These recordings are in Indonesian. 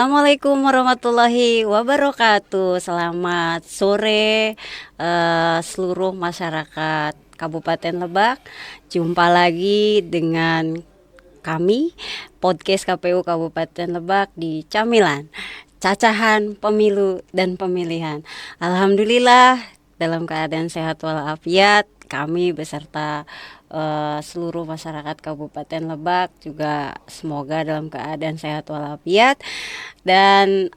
Assalamualaikum warahmatullahi wabarakatuh. Selamat sore seluruh masyarakat Kabupaten Lebak. Jumpa lagi dengan kami podcast KPU Kabupaten Lebak di Camilan, Cacahan Pemilu dan Pemilihan. Alhamdulillah dalam keadaan sehat walafiat, kami beserta seluruh masyarakat Kabupaten Lebak juga semoga dalam keadaan sehat walafiat. Dan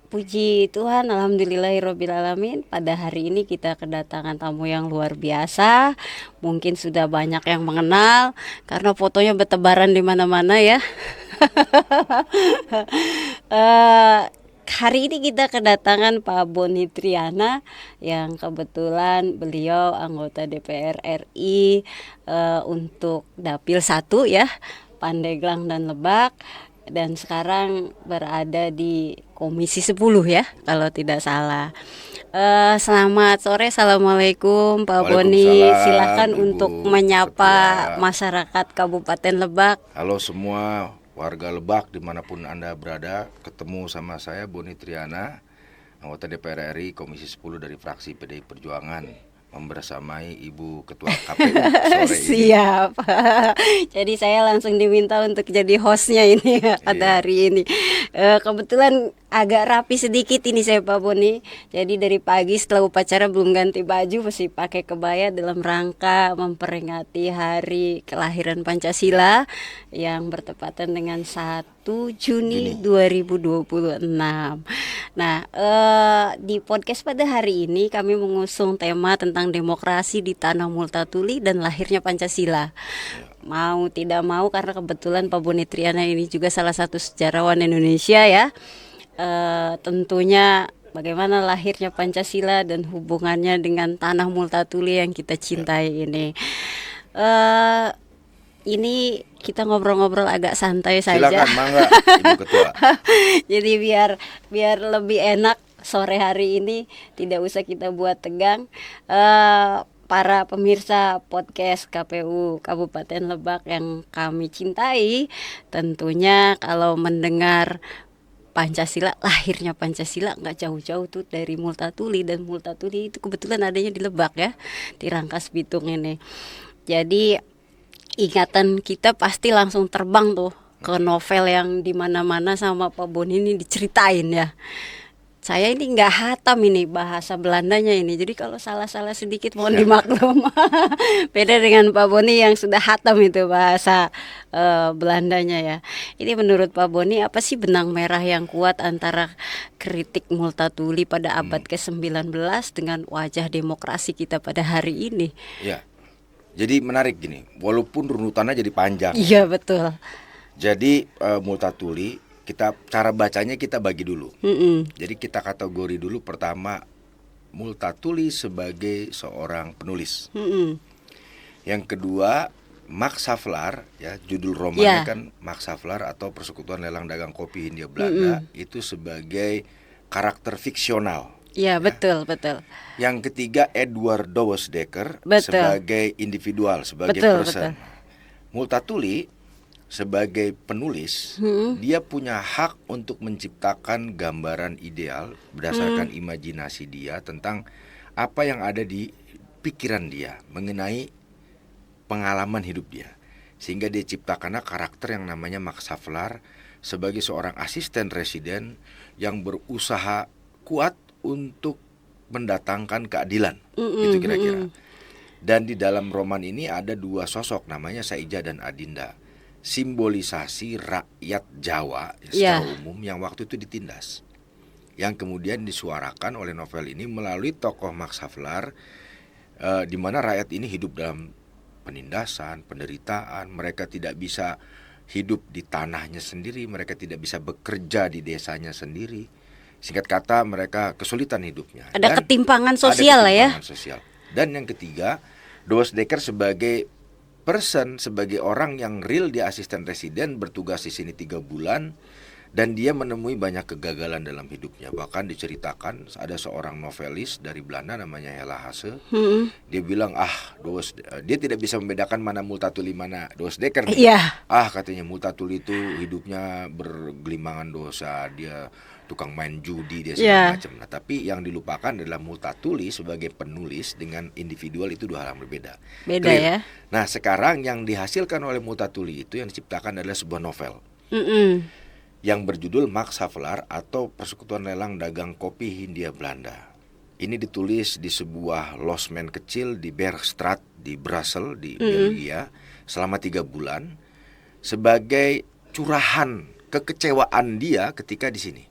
puji Tuhan, alhamdulillahirobbilalamin, pada hari ini kita kedatangan tamu yang luar biasa. Mungkin sudah banyak yang mengenal karena fotonya bertebaran di mana-mana ya. Eh, Hari ini kita kedatangan Pak Boni Triana yang kebetulan beliau anggota DPR RI untuk Dapil 1 ya, Pandeglang dan Lebak, dan sekarang berada di Komisi 10 ya kalau tidak salah. Selamat sore, assalamualaikum Pak Boni. Silakan Waalaikumsalam, untuk Ibu menyapa Ketua. masyarakat Kabupaten Lebak. Halo semua warga Lebak dimanapun Anda berada. Ketemu sama saya Boni Triana, anggota DPR RI Komisi 10 dari fraksi PDI Perjuangan, membersamai Ibu Ketua KPU sore ini. Siap. Jadi saya langsung diminta untuk jadi hostnya ini pada hari ini. Kebetulan agak rapi sedikit ini saya Pak Boni. Jadi dari pagi setelah upacara belum ganti baju, masih pakai kebaya dalam rangka memperingati hari kelahiran Pancasila yang bertepatan dengan 1 Juni 2026. Nah, di podcast pada hari ini kami mengusung tema tentang demokrasi di tanah Multatuli dan lahirnya Pancasila. Mau tidak mau karena kebetulan Pak Boni Triana ini juga salah satu sejarawan Indonesia ya. Tentunya bagaimana lahirnya Pancasila dan hubungannya dengan tanah Multatuli yang kita cintai ini. Ini kita ngobrol-ngobrol agak santai saja. Silakan, mangga Ibu Ketua. Jadi biar lebih enak sore hari ini, tidak usah kita buat tegang. Para pemirsa podcast KPU Kabupaten Lebak yang kami cintai, tentunya kalau mendengar Pancasila, lahirnya Pancasila nggak jauh-jauh tuh dari Multatuli, dan Multatuli itu kebetulan adanya di Lebak ya, di Rangkas Bitung ini. Jadi ingatan kita pasti langsung terbang tuh ke novel yang dimana-mana sama Pak Boni ini diceritain ya. Saya ini nggak hatam ini bahasa Belandanya ini, jadi kalau salah-salah sedikit mohon dimaklum. Beda dengan Pak Boni yang sudah hatam itu bahasa Belandanya ya. Ini menurut Pak Boni apa sih benang merah yang kuat antara kritik Multatuli pada abad ke-19 dengan wajah demokrasi kita pada hari ini? Ya. Jadi menarik gini, walaupun runutannya jadi panjang. Iya betul. Jadi Multatuli, cara bacanya kita bagi dulu. Jadi kita kategori dulu, pertama Multatuli sebagai seorang penulis. Yang kedua Max Havelaar, ya judul romannya kan Max Havelaar atau Persekutuan Lelang Dagang Kopi Hindia Belanda, itu sebagai karakter fiksional. Iya, betul. Yang ketiga Edward Douwes Dekker sebagai individual, sebagai person. Multatuli sebagai penulis, dia punya hak untuk menciptakan gambaran ideal berdasarkan imajinasi dia tentang apa yang ada di pikiran dia mengenai pengalaman hidup dia. Sehingga dia ciptakanlah karakter yang namanya Max Havelaar sebagai seorang asisten residen yang berusaha kuat untuk mendatangkan keadilan. Itu kira-kira. Dan di dalam roman ini ada dua sosok, namanya Saija dan Adinda. Simbolisasi rakyat Jawa secara umum yang waktu itu ditindas, yang kemudian disuarakan oleh novel ini melalui tokoh Max Havelaar, di mana rakyat ini hidup dalam penindasan, penderitaan. Mereka tidak bisa hidup di tanahnya sendiri, mereka tidak bisa bekerja di desanya sendiri. Singkat kata, mereka kesulitan hidupnya. Ada ketimpangan sosial lah ya. Dan yang ketiga, Douwes Dekker sebagai person, sebagai orang yang real, dia asisten residen, bertugas di sini 3 bulan, Dan dia menemui banyak kegagalan dalam hidupnya. Bahkan diceritakan ada seorang novelis dari Belanda namanya Hella Hase. Dia bilang, dia tidak bisa membedakan mana Multatuli mana Douwe Dekker nih. Katanya Multatuli itu hidupnya bergelimangan dosa, dia tukang main judi, dia segala macam. Nah, tapi yang dilupakan adalah Multatuli sebagai penulis dengan individual itu dua hal yang berbeda. Beda ya. Nah, sekarang yang dihasilkan oleh Multatuli itu yang diciptakan adalah sebuah novel. Yang berjudul Max Havelaar atau Persekutuan Lelang Dagang Kopi Hindia Belanda. Ini ditulis di sebuah losmen kecil di Bergstraat di Brussels di Belgia selama 3 bulan sebagai curahan kekecewaan dia ketika di sini.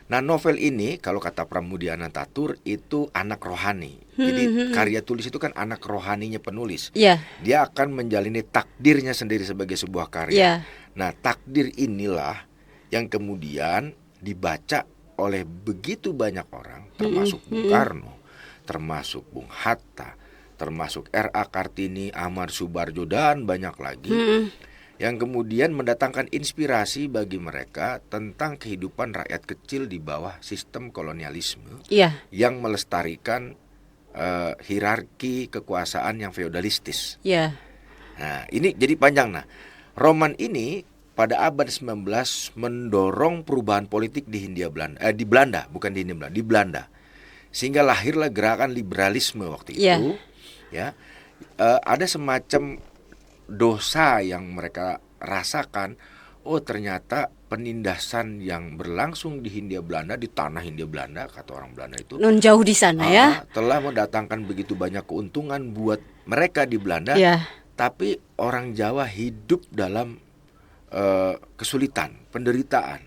Nah, novel ini kalau kata Pramudiana Tatur itu anak rohani. Jadi karya tulis itu kan anak rohaninya penulis. Dia akan menjalani takdirnya sendiri sebagai sebuah karya. Nah, takdir inilah yang kemudian dibaca oleh begitu banyak orang, termasuk Bung Karno, termasuk Bung Hatta, termasuk R.A. Kartini, Ahmad Subarjo, dan banyak lagi, yang kemudian mendatangkan inspirasi bagi mereka tentang kehidupan rakyat kecil di bawah sistem kolonialisme yang melestarikan hierarki kekuasaan yang feodalistis. Nah, ini jadi panjang. Nah, roman ini pada abad 19 mendorong perubahan politik di Belanda, bukan di Hindia Belanda, di Belanda. Sehingga lahirlah gerakan liberalisme waktu itu. Ada semacam dosa yang mereka rasakan. Oh, ternyata penindasan yang berlangsung di Hindia Belanda, di tanah Hindia Belanda, kata orang Belanda itu, non jauh di sana telah mendatangkan begitu banyak keuntungan buat mereka di Belanda. Tapi orang Jawa hidup dalam kesulitan, penderitaan.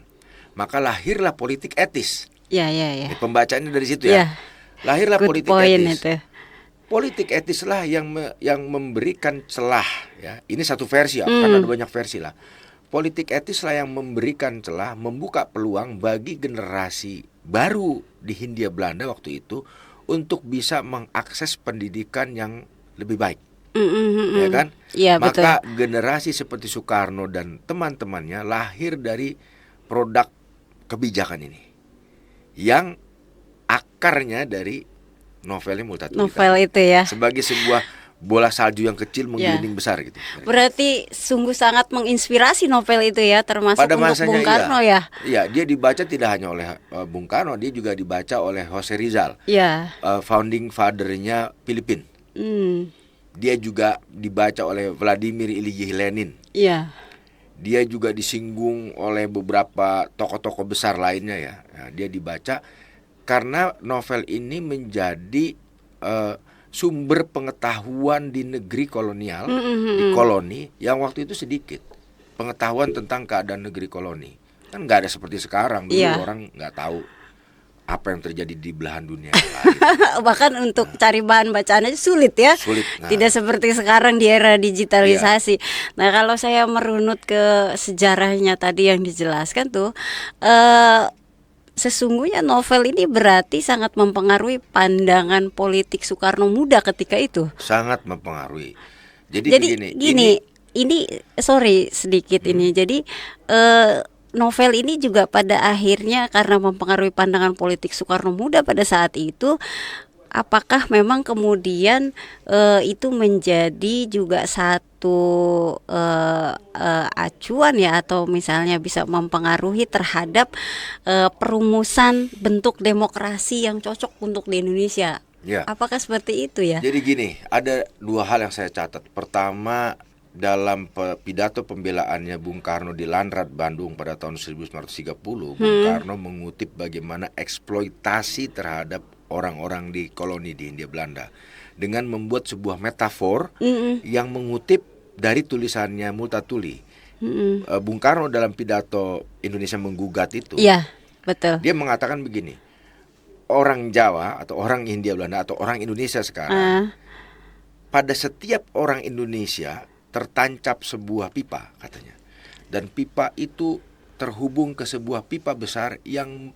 Maka lahirlah politik etis. Pembacaannya dari situ ya. Lahirlah politik etis. Politik etislah yang memberikan celah ya. Ini satu versi karena ada banyak versi lah. Politik etislah yang memberikan celah, membuka peluang bagi generasi baru di Hindia Belanda waktu itu untuk bisa mengakses pendidikan yang lebih baik. Ya kan? Maka betul. Generasi seperti Soekarno dan teman-temannya lahir dari produk kebijakan ini, yang akarnya dari novelnya Multatuli. Novel itu ya. Sebagai sebuah bola salju yang kecil menggelinding besar gitu. Berarti sungguh sangat menginspirasi novel itu ya, termasuk pada untuk Bung Karno ya. Iya, dia dibaca tidak hanya oleh Bung Karno, dia juga dibaca oleh Jose Rizal. Founding father-nya Filipina. Dia juga dibaca oleh Vladimir Ilyich Lenin. Dia juga disinggung oleh beberapa tokoh-tokoh besar lainnya ya. Nah, dia dibaca karena novel ini menjadi sumber pengetahuan di negeri kolonial, di koloni yang waktu itu sedikit. Pengetahuan tentang keadaan negeri koloni. Kan nggak ada seperti sekarang, dulu orang nggak tahu apa yang terjadi di belahan dunia lain. Bahkan untuk cari bahan bacaan aja sulit ya. Tidak seperti sekarang di era digitalisasi. Nah, kalau saya merunut ke sejarahnya tadi yang dijelaskan tuh, sesungguhnya novel ini berarti sangat mempengaruhi pandangan politik Soekarno muda ketika itu. Sangat mempengaruhi. Jadi ini sorry sedikit ini. Jadi novel ini juga pada akhirnya karena mempengaruhi pandangan politik Soekarno muda pada saat itu, apakah memang kemudian itu menjadi juga satu acuan ya, atau misalnya bisa mempengaruhi terhadap perumusan bentuk demokrasi yang cocok untuk di Indonesia? Apakah seperti itu ya? Jadi gini, ada dua hal yang saya catat. Pertama, dalam pidato pembelaannya Bung Karno di Landrat Bandung pada tahun 1930, Bung Karno mengutip bagaimana eksploitasi terhadap orang-orang di koloni di Hindia Belanda dengan membuat sebuah metafor yang mengutip dari tulisannya Multatuli. Bung Karno dalam pidato Indonesia Menggugat itu, betul. Dia mengatakan begini, orang Jawa atau orang Hindia Belanda atau orang Indonesia sekarang, pada setiap orang Indonesia tertancap sebuah pipa katanya, dan pipa itu terhubung ke sebuah pipa besar yang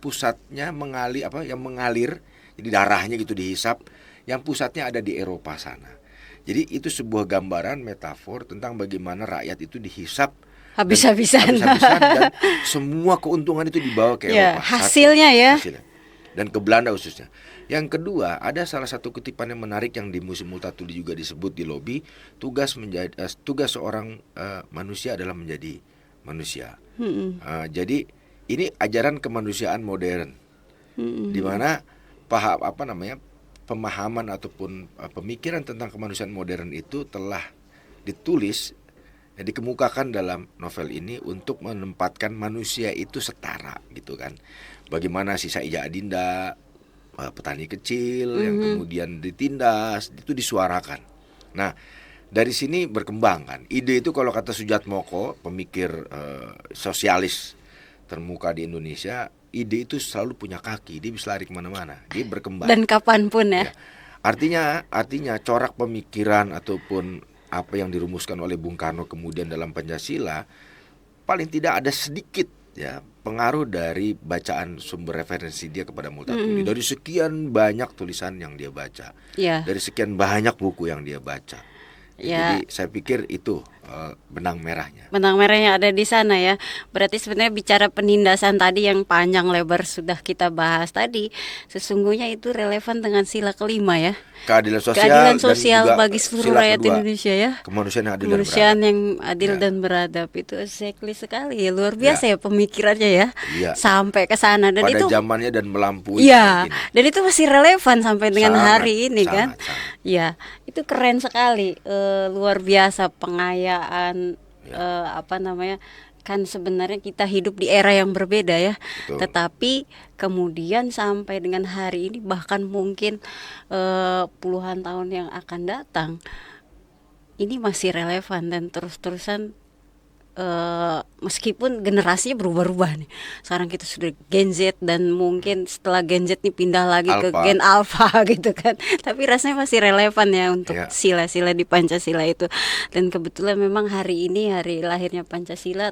pusatnya mengalir, jadi darahnya gitu dihisap, yang pusatnya ada di Eropa sana. Jadi itu sebuah gambaran metafor tentang bagaimana rakyat itu dihisap habis-habisan. Dan semua keuntungan itu dibawa ke Eropa. Hasilnya ya. Hasilnya. Dan ke Belanda khususnya. Yang kedua, ada salah satu kutipan yang menarik yang di Museum Multatuli juga disebut di lobi, tugas seorang manusia adalah menjadi manusia. Jadi ini ajaran kemanusiaan modern, di mana pemahaman ataupun pemikiran tentang kemanusiaan modern itu telah ditulis, dikemukakan dalam novel ini untuk menempatkan manusia itu setara, gitu kan. Bagaimana si Saija Adinda, petani kecil yang kemudian ditindas, itu disuarakan. Nah, dari sini berkembang kan ide itu. Kalau kata Sujatmoko, pemikir sosialis termuka di Indonesia, ide itu selalu punya kaki, dia bisa lari kemana-mana, dia berkembang. Dan kapanpun ya. Artinya corak pemikiran ataupun apa yang dirumuskan oleh Bung Karno kemudian dalam Pancasila, paling tidak ada sedikit ya pengaruh dari bacaan sumber referensi dia kepada Multatuli. Dari sekian banyak tulisan yang dia baca, dari sekian banyak buku yang dia baca. Jadi saya pikir itu benang merahnya. Benang merah yang ada di sana ya. Berarti sebenarnya bicara penindasan tadi yang panjang lebar sudah kita bahas tadi, sesungguhnya itu relevan dengan sila kelima ya. Keadilan sosial bagi seluruh rakyat Indonesia ya. Kemanusiaan yang adil dan beradab itu exactly sekali ya, luar biasa ya pemikirannya ya. Sampai ke sana dan pada itu zamannya dan melampaui. Dan itu masih relevan sampai dengan hari ini kan. Ya, itu keren sekali. Luar biasa pengayaan kan sebenarnya kita hidup di era yang berbeda ya. Betul. Tetapi kemudian sampai dengan hari ini bahkan mungkin puluhan tahun yang akan datang ini masih relevan dan terus-terusan. Meskipun generasinya berubah-ubah nih. Sekarang kita sudah Gen Z dan mungkin setelah Gen Z nih pindah lagi ke Gen Alpha gitu kan. Tapi rasanya masih relevan ya untuk sila-sila di Pancasila itu. Dan kebetulan memang hari ini hari lahirnya Pancasila,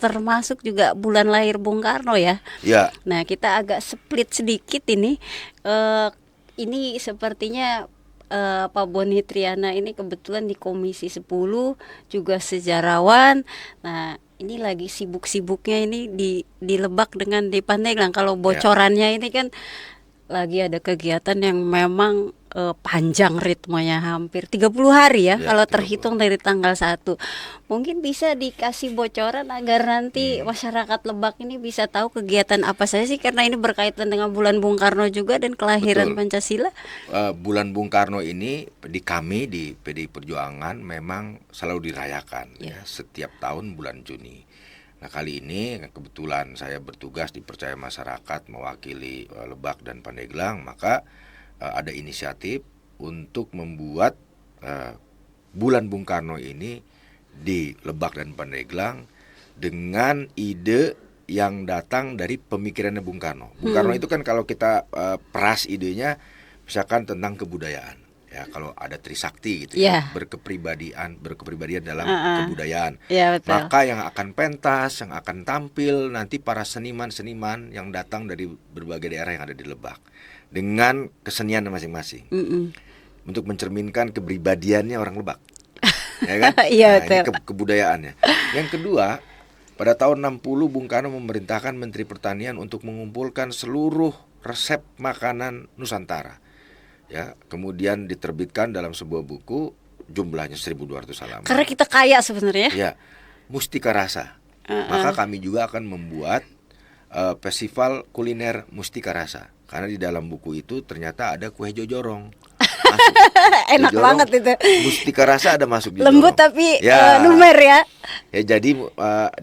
termasuk juga bulan lahir Bung Karno ya. Nah, kita agak split sedikit ini. Ini sepertinya Pak Boni Triana ini kebetulan di Komisi 10 juga sejarawan. Nah, ini lagi sibuk-sibuknya ini di Lebak dengan di Pandeglang. Kalau bocorannya ini kan lagi ada kegiatan yang memang panjang ritmenya, hampir 30 hari ya kalau terhitung dari tanggal 1. Mungkin bisa dikasih bocoran agar nanti masyarakat Lebak ini bisa tahu kegiatan apa saja sih, karena ini berkaitan dengan bulan Bung Karno juga dan kelahiran Pancasila. Bulan Bung Karno ini kami di PDI Perjuangan memang selalu dirayakan ya setiap tahun bulan Juni. Nah, kali ini kebetulan saya bertugas dipercaya masyarakat mewakili Lebak dan Pandeglang, maka ada inisiatif untuk membuat bulan Bung Karno ini di Lebak dan Pandeglang dengan ide yang datang dari pemikirannya Bung Karno. Bung Karno itu kan kalau kita peras idenya misalkan tentang kebudayaan. Ya, kalau ada Trisakti gitu ya, berkepribadian dalam kebudayaan. Maka yang akan pentas, yang akan tampil nanti para seniman-seniman yang datang dari berbagai daerah yang ada di Lebak dengan kesenian masing-masing. Untuk mencerminkan kepribadiannya orang Lebak. Ya kan? Ini kebudayaannya. Yang kedua, pada tahun 60 Bung Karno memerintahkan Menteri Pertanian untuk mengumpulkan seluruh resep makanan Nusantara. Ya, kemudian diterbitkan dalam sebuah buku, jumlahnya 1.200 halaman. Karena kita kaya sebenarnya. Ya, Mustika Rasa. Maka kami juga akan membuat festival kuliner Mustika Rasa. Karena di dalam buku itu ternyata ada kue jojorong. Enak banget itu. Mustika Rasa ada masuk di lembut tapi lumer ya. Ya, jadi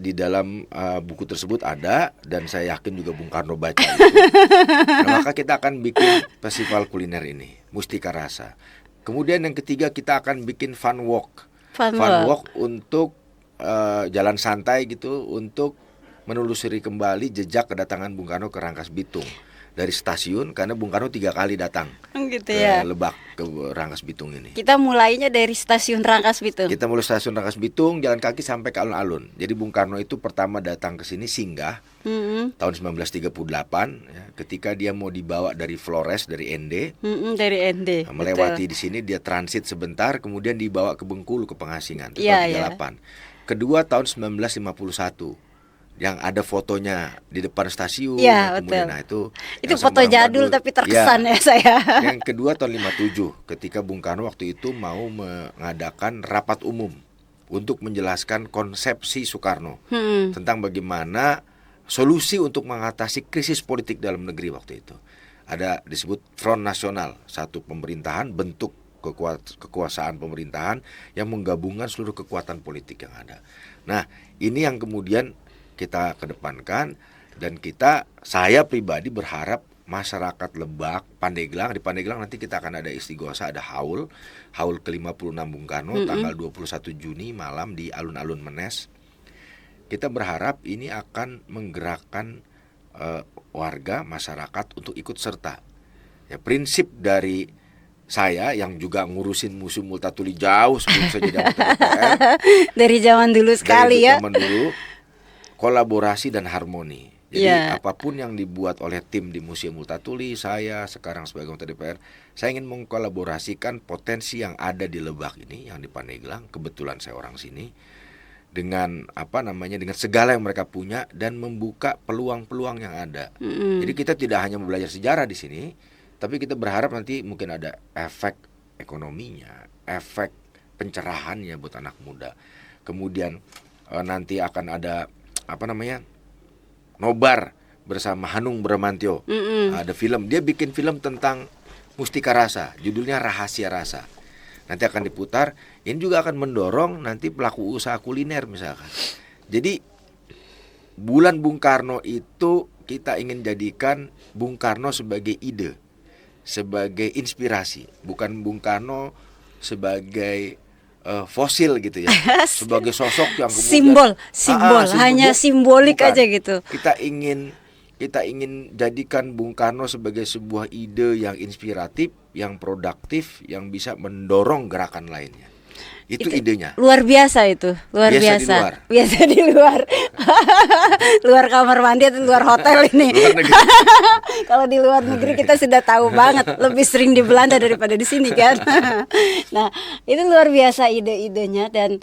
di dalam buku tersebut ada, dan saya yakin juga Bung Karno baca itu. Nah, maka kita akan bikin festival kuliner ini, Mustika Rasa. Kemudian yang ketiga, kita akan bikin fun walk untuk jalan santai gitu, untuk menelusuri kembali jejak kedatangan Bung Karno ke Rangkas Bitung. Dari stasiun, karena Bung Karno 3 kali datang ke Lebak, ke Rangkas Bitung ini. Kita mulainya dari stasiun Rangkas Bitung. Kita mulai stasiun Rangkas Bitung, jalan kaki sampai ke alun-alun. Jadi Bung Karno itu pertama datang ke sini singgah tahun 1938 ya, ketika dia mau dibawa dari Flores, dari ND. Dari ND. Melewati di sini, dia transit sebentar, kemudian dibawa ke Bengkulu, ke Pengasingan tahun 38. kedua tahun 1951 yang ada fotonya di depan stasiun. Ya, kemudian betul. Itu foto jadul tapi terkesan ya saya. Yang kedua tahun 57 ketika Bung Karno waktu itu mau mengadakan rapat umum untuk menjelaskan konsepsi Soekarno tentang bagaimana solusi untuk mengatasi krisis politik dalam negeri waktu itu. Ada disebut Front Nasional, satu pemerintahan, bentuk kekuasaan pemerintahan yang menggabungkan seluruh kekuatan politik yang ada. Nah, ini yang kemudian kita kedepankan, dan saya pribadi berharap masyarakat Lebak, Pandeglang, di Pandeglang nanti kita akan ada istighosa, ada haul ke-56 Bung Karno tanggal 21 Juni malam di alun-alun Menes. Kita berharap ini akan menggerakkan warga masyarakat untuk ikut serta. Ya, prinsip dari saya yang juga ngurusin Museum Multatuli jauh sebelum saya jadi anggota DPR. Dari zaman dulu sekali ya. Zaman dulu, kolaborasi dan harmoni. Jadi apapun yang dibuat oleh tim di Museum Multatuli, saya sekarang sebagai anggota DPR, saya ingin mengkolaborasikan potensi yang ada di Lebak ini, yang di Pandeglang, kebetulan saya orang sini, dengan dengan segala yang mereka punya dan membuka peluang-peluang yang ada. Jadi kita tidak hanya belajar sejarah di sini, tapi kita berharap nanti mungkin ada efek ekonominya, efek pencerahannya buat anak muda. Kemudian nanti akan ada nobar bersama Hanung Bramantyo. Ada film, dia bikin film tentang Mustika Rasa, judulnya Rahasia Rasa. Nanti akan diputar. Ini juga akan mendorong nanti pelaku usaha kuliner misalkan. Jadi bulan Bung Karno itu kita ingin jadikan Bung Karno sebagai ide, sebagai inspirasi, bukan Bung Karno sebagai fosil gitu ya, sebagai sosok yang kemudian simbol hanya simbolik bukan. Aja gitu. Kita ingin jadikan Bung Karno sebagai sebuah ide yang inspiratif, yang produktif, yang bisa mendorong gerakan lainnya. Itu idenya. Luar biasa itu, biasa. Biasa di luar. Luar kamar mandi atau luar hotel ini. Kalau di luar negeri kita sudah tahu banget, lebih sering di Belanda daripada di sini kan. Nah, itu luar biasa ide-idenya, dan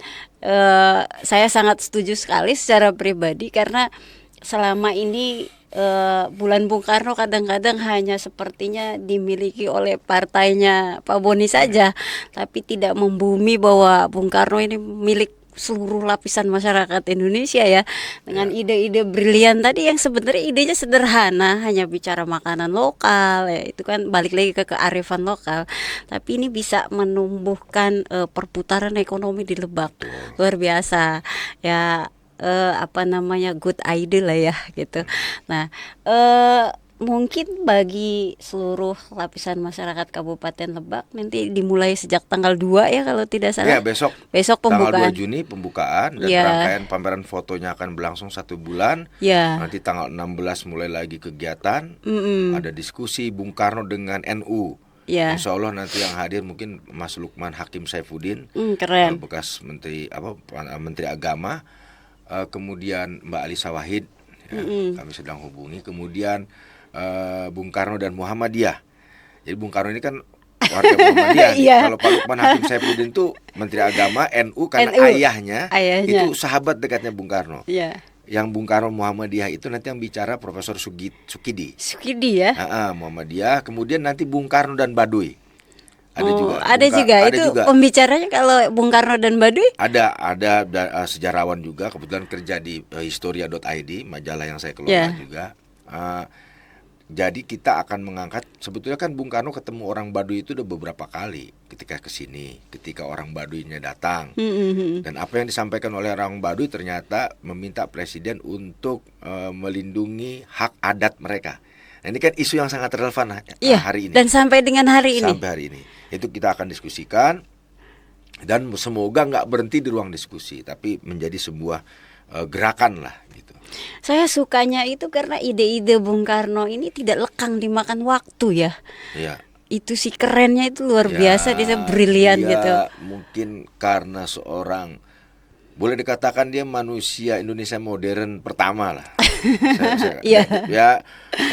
saya sangat setuju sekali secara pribadi, karena selama ini bulan Bung Karno kadang-kadang hanya sepertinya dimiliki oleh partainya Pak Boni saja, tapi tidak membumi bahwa Bung Karno ini milik seluruh lapisan masyarakat Indonesia ya, dengan ide-ide brilian tadi yang sebenarnya idenya sederhana, hanya bicara makanan lokal ya, itu kan balik lagi ke kearifan lokal, tapi ini bisa menumbuhkan perputaran ekonomi di Lebak. Luar biasa ya. Good idea lah ya gitu. Nah, mungkin bagi seluruh lapisan masyarakat Kabupaten Lebak nanti dimulai sejak tanggal 2 ya kalau tidak salah. Ya, besok pembukaan. Tanggal 2 Juni pembukaan, dan rangkaian pameran fotonya akan berlangsung 1 bulan. Nanti tanggal 16 mulai lagi kegiatan. Ada diskusi Bung Karno dengan NU. Insya Allah nanti yang hadir mungkin Mas Lukman Hakim Saifuddin, keren. Bekas Menteri Agama. Kemudian Mbak Alisa Wahid, kami sedang hubungi. Kemudian Bung Karno dan Muhammadiyah. Jadi Bung Karno ini kan warga Muhammadiyah. Kalau Pak Lukman Hakim Saifuddin itu Menteri Agama NU, karena ayahnya itu sahabat dekatnya Bung Karno. Yang Bung Karno Muhammadiyah itu nanti yang bicara Profesor Sukidi ya. Muhammadiyah. Kemudian nanti Bung Karno dan Baduy. Ada juga. Pembicaranya kalau Bung Karno dan Baduy? Ada sejarawan juga, kebetulan kerja di historia.id, majalah yang saya kelola juga. Jadi kita akan mengangkat, sebetulnya kan Bung Karno ketemu orang Baduy itu udah beberapa kali ketika kesini, ketika orang Baduynya datang. Dan apa yang disampaikan oleh orang Baduy ternyata meminta Presiden untuk melindungi hak adat mereka. Nah, ini kan isu yang sangat relevan hari ini. Dan sampai dengan hari ini. Sampai hari ini. Itu kita akan diskusikan, dan semoga nggak berhenti di ruang diskusi, tapi menjadi sebuah gerakan lah gitu. Saya sukanya itu karena ide-ide Bung Karno ini tidak lekang dimakan waktu ya. Itu sih kerennya, itu luar biasa, dia brilian gitu. Mungkin karena seorang, boleh dikatakan dia manusia Indonesia modern pertama lah.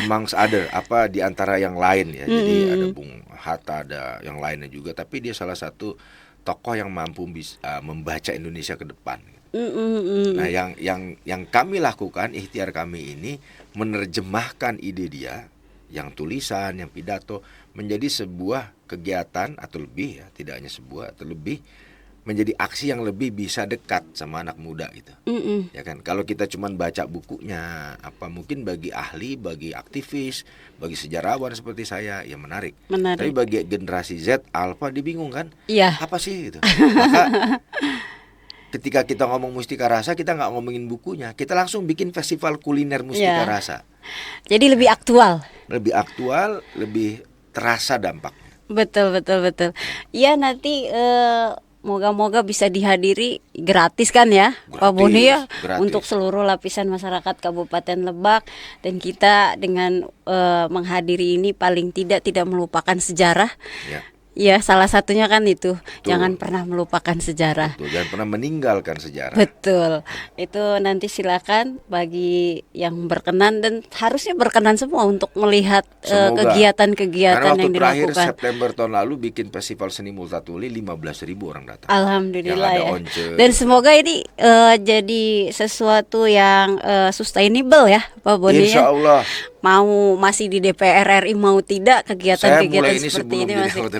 Amongst other, di antara yang lain ya. Jadi ada Bung Hatta, ada yang lainnya juga, tapi dia salah satu tokoh yang mampu membaca Indonesia ke depan. Nah, yang kami lakukan, ikhtiar kami ini menerjemahkan ide dia, yang tulisan, yang pidato, menjadi sebuah kegiatan atau lebih, ya, tidak hanya sebuah atau lebih, menjadi aksi yang lebih bisa dekat sama anak muda gitu. Ya kan, kalau kita cuma baca bukunya, apa mungkin bagi ahli, bagi aktivis, bagi sejarawan seperti saya, ya menarik. Tapi bagi generasi Z, Alpha, dibingung kan? Iya. Apa sih gitu? Maka ketika kita ngomong Mustika Rasa, kita nggak ngomongin bukunya, kita langsung bikin festival kuliner Mustika Rasa. Jadi lebih aktual. Lebih aktual, lebih terasa dampaknya. Betul. Iya, nanti moga-moga bisa dihadiri gratis kan ya, Pak Boni ya, untuk seluruh lapisan masyarakat Kabupaten Lebak. Dan kita dengan menghadiri ini paling tidak melupakan sejarah. Ya, salah satunya kan itu. Betul. Jangan pernah melupakan sejarah. Betul, jangan pernah meninggalkan sejarah. Betul. Itu nanti silakan bagi yang berkenan, dan harusnya berkenan semua untuk melihat kegiatan-kegiatan yang dilakukan. Karena waktu terakhir September tahun lalu bikin festival seni Multatuli, 15.000 orang datang. Alhamdulillah ya. Dan semoga ini jadi sesuatu yang sustainable ya, Pak Boni. Insya Allah. Mau masih di DPR RI mau tidak, kegiatan-kegiatan seperti ini masih.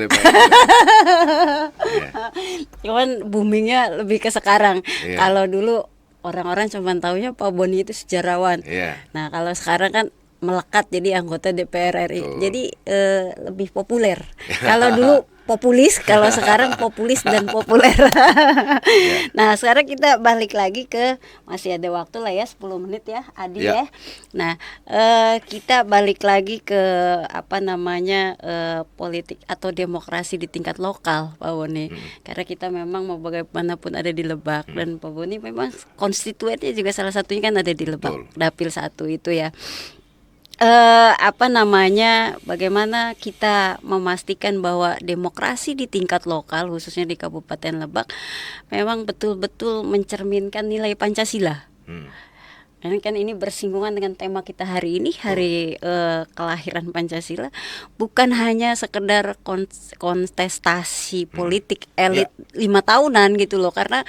Cuman boomingnya lebih ke sekarang. Kalau dulu orang-orang cuma taunya Pak Boni itu sejarawan. Nah, kalau sekarang kan melekat jadi anggota DPR RI. Jadi lebih populer. Kalau dulu populis, kalau sekarang populis dan populer. Nah, sekarang kita balik lagi ke, masih ada waktu lah ya, 10 menit ya, Adi ya. Nah, kita balik lagi ke politik atau demokrasi di tingkat lokal, Pak Boni. Karena kita memang mau bagaimanapun ada di Lebak, dan Pak Boni memang konstituennya juga salah satunya kan ada di Lebak. Dapil 1 itu ya. Bagaimana kita memastikan bahwa demokrasi di tingkat lokal, khususnya di Kabupaten Lebak, memang betul-betul mencerminkan nilai Pancasila. Karena kan ini bersinggungan dengan tema kita hari ini, hari kelahiran Pancasila. Bukan hanya sekedar kontestasi politik elit 5 tahunan gitu loh. Karena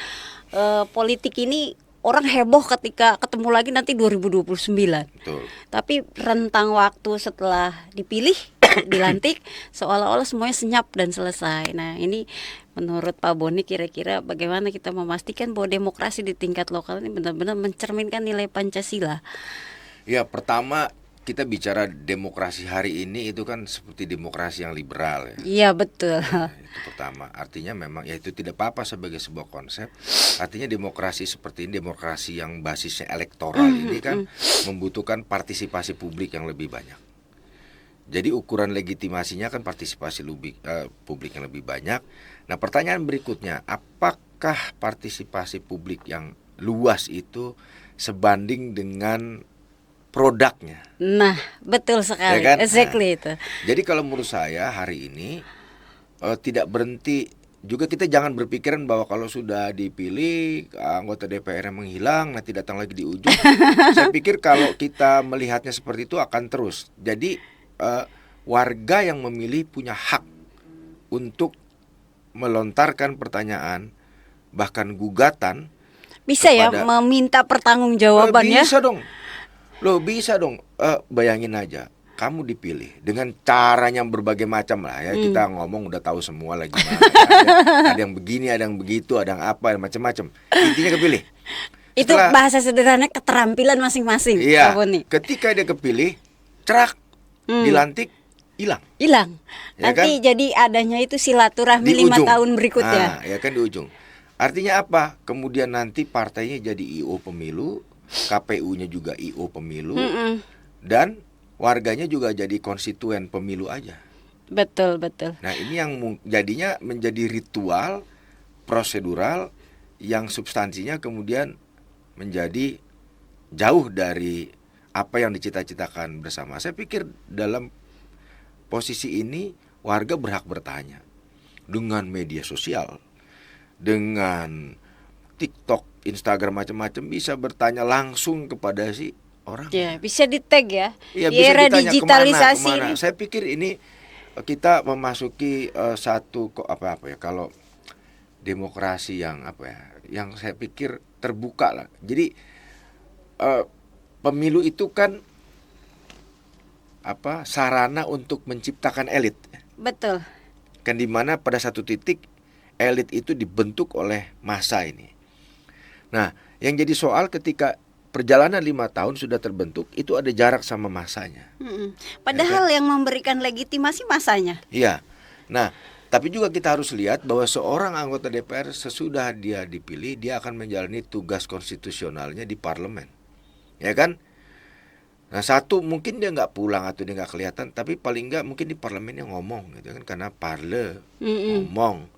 politik ini orang heboh ketika ketemu lagi nanti 2029. Betul. Tapi rentang waktu setelah dipilih, dilantik, seolah-olah semuanya senyap dan selesai. Nah, ini menurut Pak Boni kira-kira bagaimana kita memastikan bahwa demokrasi di tingkat lokal ini benar-benar mencerminkan nilai Pancasila? Ya, pertama kita bicara demokrasi hari ini itu kan seperti demokrasi yang liberal ya. Iya, betul. Itu pertama. Artinya memang ya itu tidak apa-apa sebagai sebuah konsep. Artinya demokrasi seperti ini, demokrasi yang basisnya elektoral ini kan membutuhkan partisipasi publik yang lebih banyak. Jadi ukuran legitimasinya kan partisipasi publik yang lebih banyak. Nah, pertanyaan berikutnya, apakah partisipasi publik yang luas itu sebanding dengan produknya? Nah, betul sekali, ya kan? Exactly itu. Jadi kalau menurut saya hari ini tidak berhenti. Juga kita jangan berpikiran bahwa kalau sudah dipilih anggota DPR yang menghilang, nanti datang lagi di ujung. Saya pikir kalau kita melihatnya seperti itu akan terus. Jadi warga yang memilih punya hak untuk melontarkan pertanyaan, bahkan gugatan. Bisa ya meminta pertanggungjawaban ya? Bisa dong. Bisa dong. Bayangin aja, kamu dipilih dengan caranya berbagai macam lah ya. Kita ngomong udah tahu semua lagi gimana. Ada yang begini, ada yang begitu, ada yang apa, macam-macam. Intinya kepilih. Itu bahasa sederhananya keterampilan masing-masing. Iya. Ketika dia kepilih, cerak, dilantik, hilang. Ya Nanti kan? Jadi adanya itu silaturahmi 5 tahun berikutnya. Ya kan di ujung. Artinya apa? Kemudian nanti partainya jadi IO pemilu, KPU-nya juga IO pemilu, dan warganya juga jadi konstituen pemilu aja. Betul. Nah, ini yang jadinya menjadi ritual prosedural yang substansinya kemudian menjadi jauh dari apa yang dicita-citakan bersama. Saya pikir dalam posisi ini warga berhak bertanya. Dengan media sosial, dengan TikTok, Instagram, macam-macam, bisa bertanya langsung kepada si orang. Ya, bisa di-tag ya. Di era digitalisasi kemana. Saya pikir ini kita memasuki satu kalau demokrasi yang yang saya pikir terbuka lah. Jadi pemilu itu kan sarana untuk menciptakan elit. Betul. Kan dimana pada satu titik elit itu dibentuk oleh massa ini. Nah, yang jadi soal ketika perjalanan 5 tahun sudah terbentuk, itu ada jarak sama masanya. Padahal yang memberikan legitimasi masanya. Iya. Nah, tapi juga kita harus lihat bahwa seorang anggota DPR sesudah dia dipilih, dia akan menjalani tugas konstitusionalnya di parlemen. Ya kan? Nah, satu mungkin dia nggak pulang atau dia nggak kelihatan, tapi paling nggak mungkin di parlemennya ngomong gitu kan, karena ngomong.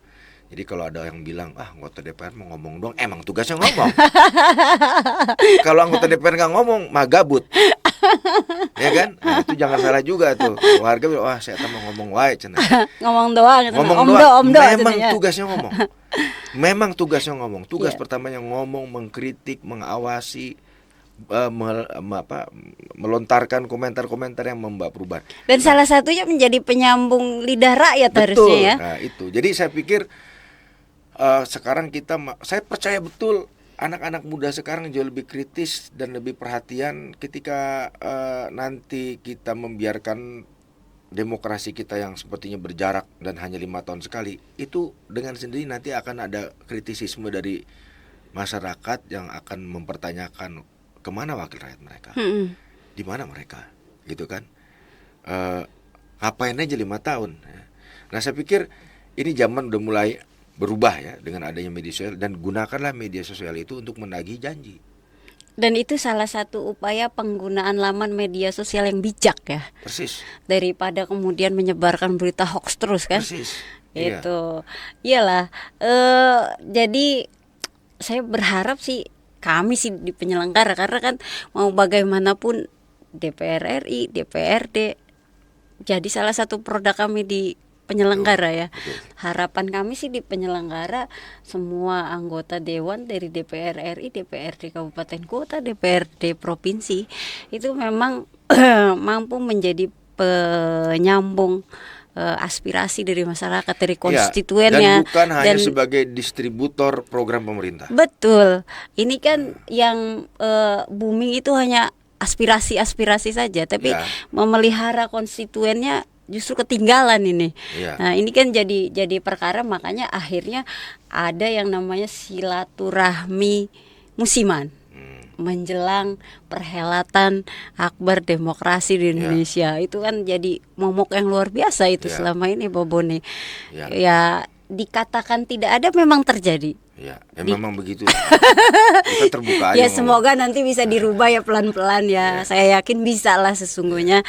Jadi kalau ada yang bilang, anggota DPR mau ngomong dong, emang tugasnya ngomong. Kalau anggota DPR nggak ngomong, mah gabut. Ya kan? Nah, itu jangan salah juga tuh. Warga bilang, saya mau ngomong wae cenah. Ngomong doang. Ngomong doang. Memang cenanya. tugasnya ngomong. Memang tugasnya ngomong. Tugas pertamanya ngomong, mengkritik, mengawasi, melontarkan komentar-komentar yang membawa perubahan. Dan salah satunya menjadi penyambung lidah rakyat harusnya ya. Nah, itu. Jadi saya pikir sekarang saya percaya betul anak-anak muda sekarang jauh lebih kritis dan lebih perhatian ketika nanti kita membiarkan demokrasi kita yang sepertinya berjarak dan hanya 5 tahun sekali. Itu dengan sendiri nanti akan ada kritisisme dari masyarakat yang akan mempertanyakan kemana wakil rakyat mereka, di mana mereka, gitu kan? Ngapain aja 5 tahun? Nah, saya pikir ini zaman udah mulai berubah ya dengan adanya media sosial, dan gunakanlah media sosial itu untuk menagih janji. Dan itu salah satu upaya penggunaan laman media sosial yang bijak ya. Persis. Daripada kemudian menyebarkan berita hoax terus kan. Persis. Itu. Iyalah. Jadi saya berharap sih, kami sih di penyelenggara, karena kan mau bagaimanapun DPR RI, DPRD jadi salah satu produk kami di penyelenggara ya. Harapan kami sih di penyelenggara, semua anggota dewan dari DPR RI, DPRD kabupaten kota, DPRD provinsi itu memang mampu menjadi penyambung aspirasi dari masyarakat, dari konstituennya, dan bukan hanya sebagai distributor program pemerintah. Betul. Ini kan yang booming itu hanya aspirasi saja, tapi memelihara konstituennya justru ketinggalan ini. Nah, ini kan jadi perkara, makanya akhirnya ada yang namanya silaturahmi musiman menjelang perhelatan akbar demokrasi di Indonesia. Itu kan jadi momok yang luar biasa itu selama ini, Pak Boni. Ya, dikatakan tidak ada, memang terjadi. Memang begitu. Kita terbuka aja. Ya, semoga nanti bisa dirubah ya pelan-pelan ya. Saya yakin bisa lah sesungguhnya.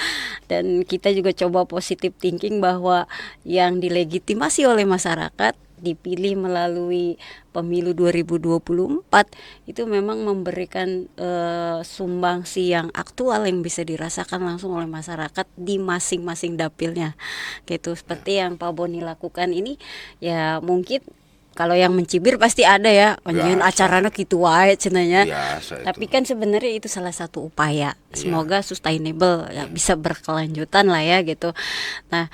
Dan kita juga coba positive thinking bahwa yang dilegitimasi oleh masyarakat dipilih melalui pemilu 2024 itu memang memberikan sumbangsi yang aktual yang bisa dirasakan langsung oleh masyarakat di masing-masing dapilnya. Gitu, seperti yang Pak Boni lakukan ini ya. Mungkin kalau yang mencibir pasti ada ya, anjing acaranya gitu wae cenanya. Tapi kan sebenarnya itu salah satu upaya. Semoga sustainable ya, bisa berkelanjutan lah ya gitu. Nah,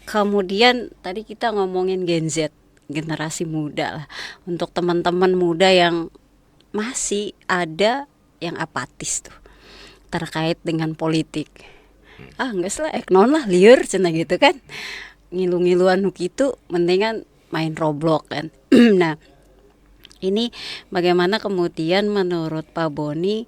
kemudian tadi kita ngomongin Gen Z, generasi muda lah. Untuk teman-teman muda yang masih ada yang apatis tuh terkait dengan politik. Enggak salah, non lah liur cenah gitu kan. Ngilu-ngiluan gitu, mendingan main Roblox kan. Nah, ini bagaimana kemudian menurut Pak Boni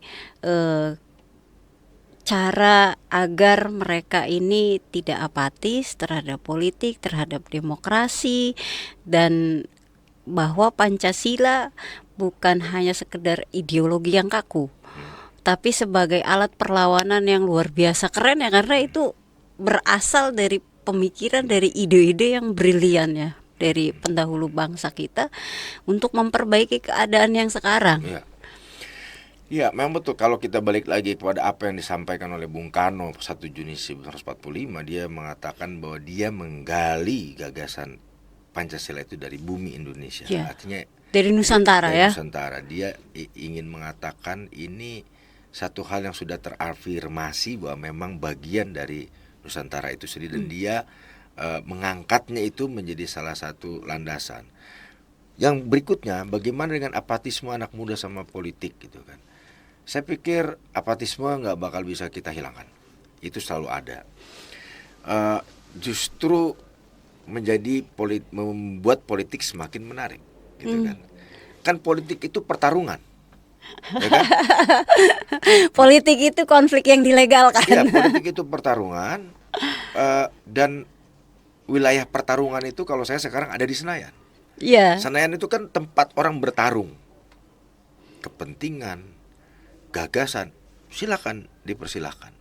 cara agar mereka ini tidak apatis terhadap politik, terhadap demokrasi, dan bahwa Pancasila bukan hanya sekedar ideologi yang kaku, tapi sebagai alat perlawanan yang luar biasa keren ya, karena itu berasal dari pemikiran, dari ide-ide yang brilian ya, dari pendahulu bangsa kita untuk memperbaiki keadaan yang sekarang. Ya, memang betul. Kalau kita balik lagi kepada apa yang disampaikan oleh Bung Karno 1 Juni 1945, dia mengatakan bahwa dia menggali gagasan Pancasila itu dari bumi Indonesia. Artinya dari Nusantara ya. Nusantara. Dia ingin mengatakan ini satu hal yang sudah terafirmasi bahwa memang bagian dari Nusantara itu sendiri, dan dia mengangkatnya itu menjadi salah satu landasan. Yang berikutnya, bagaimana dengan apatisme anak muda sama politik gitu kan? Saya pikir apatisme nggak bakal bisa kita hilangkan. Itu selalu ada. Justru membuat politik semakin menarik, gitu kan? Kan politik itu pertarungan, ya kan? Politik itu konflik yang dilegalkan. Ya, politik itu pertarungan, dan wilayah pertarungan itu kalau saya sekarang ada di Senayan. Iya. Senayan itu kan tempat orang bertarung, kepentingan, gagasan, silakan dipersilakan,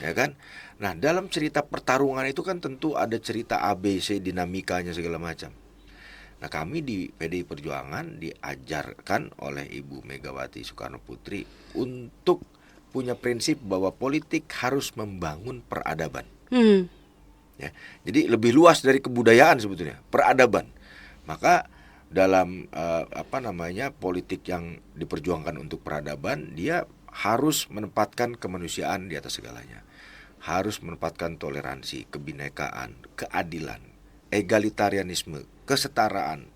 ya kan? Nah, dalam cerita pertarungan itu kan tentu ada cerita ABC, dinamikanya segala macam. Nah, kami di PDI Perjuangan diajarkan oleh Ibu Megawati Soekarno Putri untuk punya prinsip bahwa politik harus membangun peradaban. Ya, jadi lebih luas dari kebudayaan sebetulnya, peradaban. Maka dalam politik yang diperjuangkan untuk peradaban, dia harus menempatkan kemanusiaan di atas segalanya. Harus menempatkan toleransi, kebinekaan, keadilan, egalitarianisme, kesetaraan.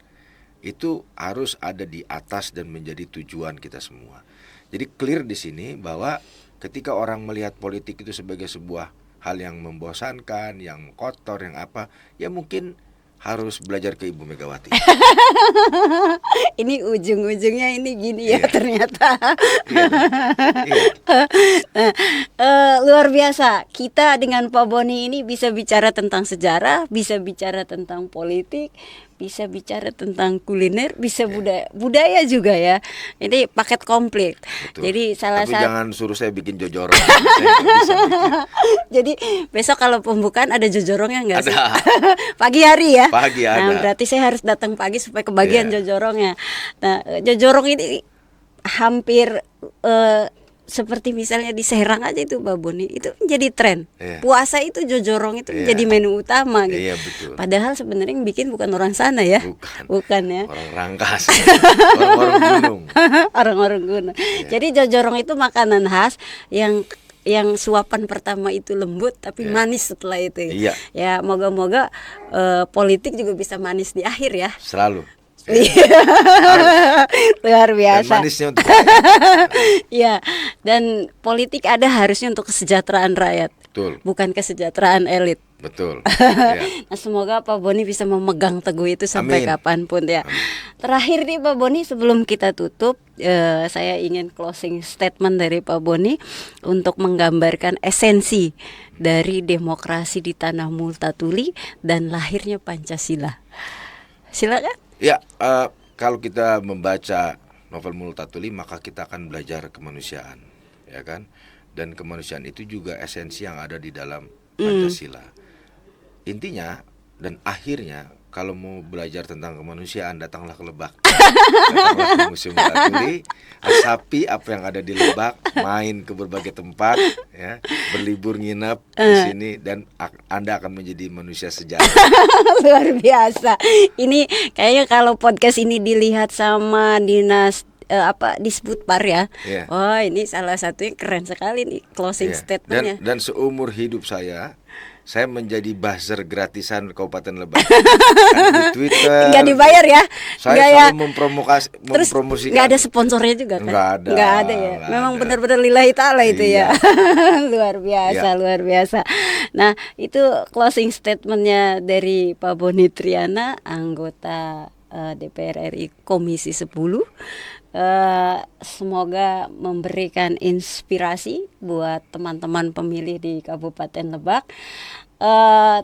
Itu harus ada di atas dan menjadi tujuan kita semua. Jadi clear di sini bahwa ketika orang melihat politik itu sebagai sebuah hal yang membosankan, yang kotor, yang apa, ya mungkin harus belajar ke Ibu Megawati. Ini ujung-ujungnya ini gini ya ternyata. Luar biasa. Kita dengan Pak Boni ini bisa bicara tentang sejarah, bisa bicara tentang politik, bisa bicara tentang kuliner, bisa budaya juga ya. Ini paket komplit. Betul. Jadi Tapi jangan suruh saya bikin jojorong. Jadi besok kalau pembukaan ada jojorongnya nggak sih? Ada. Pagi hari ya. Pagi ada. Nah, berarti saya harus datang pagi supaya kebagian jojorongnya. Nah, jojorong ini hampir seperti misalnya di Serang aja itu Pak Boni, itu jadi tren. Puasa itu jojorong itu jadi menu utama gitu. Iya, betul. Padahal sebenarnya yang bikin bukan orang sana ya. Bukan ya. Orang Rangkas. Orang-orang gunung. Orang-orang gunung. Jadi jojorong itu makanan khas yang suapan pertama itu lembut tapi manis setelah itu. Iya. Ya, moga-moga politik juga bisa manis di akhir ya. Selalu. Luar biasa. Dan manisnya untuk ya, dan politik ada harusnya untuk kesejahteraan rakyat. Betul. Bukan kesejahteraan elit. Betul. Ya. Nah, semoga Pak Boni bisa memegang teguh itu sampai kapanpun ya. Amin. Terakhir nih Pak Boni, sebelum kita tutup, saya ingin closing statement dari Pak Boni untuk menggambarkan esensi dari demokrasi di tanah Multatuli dan lahirnya Pancasila. Silakan. Ya, kalau kita membaca novel Multatuli maka kita akan belajar kemanusiaan, ya kan? Dan kemanusiaan itu juga esensi yang ada di dalam Pancasila. Intinya dan akhirnya, kalau mau belajar tentang kemanusiaan, datanglah ke Lebak. Datanglah ke Museum Multatuli, asapi apa yang ada di Lebak, main ke berbagai tempat, ya, berlibur nginep di sini, dan Anda akan menjadi manusia sejarah. Luar biasa. Ini kayaknya kalau podcast ini dilihat sama dinas Disbudpar ya. Oh, ini salah satunya keren sekali nih closing statementnya. Dan seumur hidup saya menjadi buzzer gratisan Kabupaten Lebak. Di Twitter. Nggak dibayar ya? Saya selalu mempromosikan. Nggak ada sponsornya juga kan? Nggak ada ya. Memang benar-benar lillahi ta'ala itu ya. Luar biasa. Nah, itu closing statementnya dari Pak Boni Triana, anggota DPR RI Komisi 10. Semoga memberikan inspirasi buat teman-teman pemilih di Kabupaten Lebak.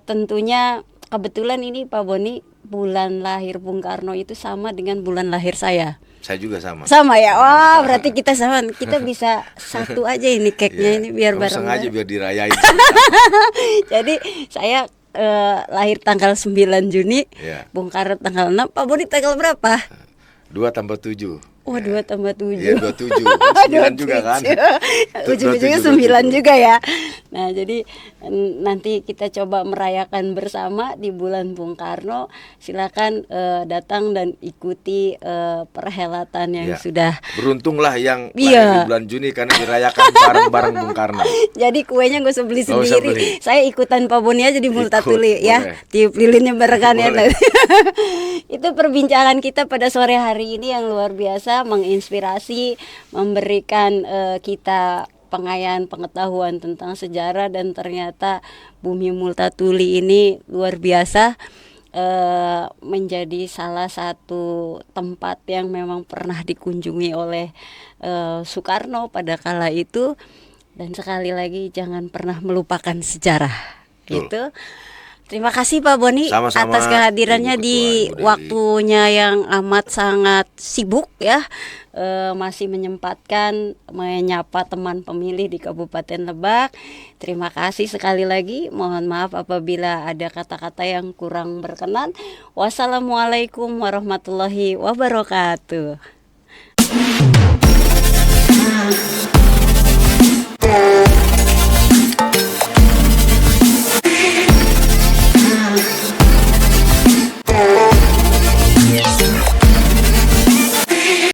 Tentunya kebetulan ini Pak Boni, bulan lahir Bung Karno itu sama dengan bulan lahir saya. Saya juga sama. Sama ya. Wah, berarti kita sama. Kita bisa satu aja ini cake-nya ini biar bareng. Sengaja biar dirayain. Jadi saya lahir tanggal 9 Juni, Bung Karno tanggal 6. Pak Boni tanggal berapa? 2 tambah 7. Oh, 2 tambah 7. Iya, 27. 9 juga kan. Ujung-ujungnya 9 juga ya. Nah, jadi nanti kita coba merayakan bersama di bulan Bung Karno. Silakan datang dan ikuti perhelatan yang sudah. Beruntunglah yang lahir di bulan Juni karena dirayakan bareng-bareng Bung Karno. Jadi kuenya gak usah beli sendiri. Saya ikutan Pak Boni aja di Multatuli ya. Tiup lilinnya barengan ya. Itu perbincangan kita pada sore hari ini yang luar biasa, menginspirasi, memberikan kita pengetahuan tentang sejarah, dan ternyata bumi Multatuli ini luar biasa, menjadi salah satu tempat yang memang pernah dikunjungi oleh Soekarno pada kala itu. Dan sekali lagi jangan pernah melupakan sejarah. Gitu. Terima kasih Pak Boni atas kehadirannya di waktunya yang amat sangat sibuk ya, masih menyempatkan menyapa teman pemilih di Kabupaten Lebak. Terima kasih sekali lagi. Mohon maaf apabila ada kata-kata yang kurang berkenan. Wassalamualaikum warahmatullahi wabarakatuh.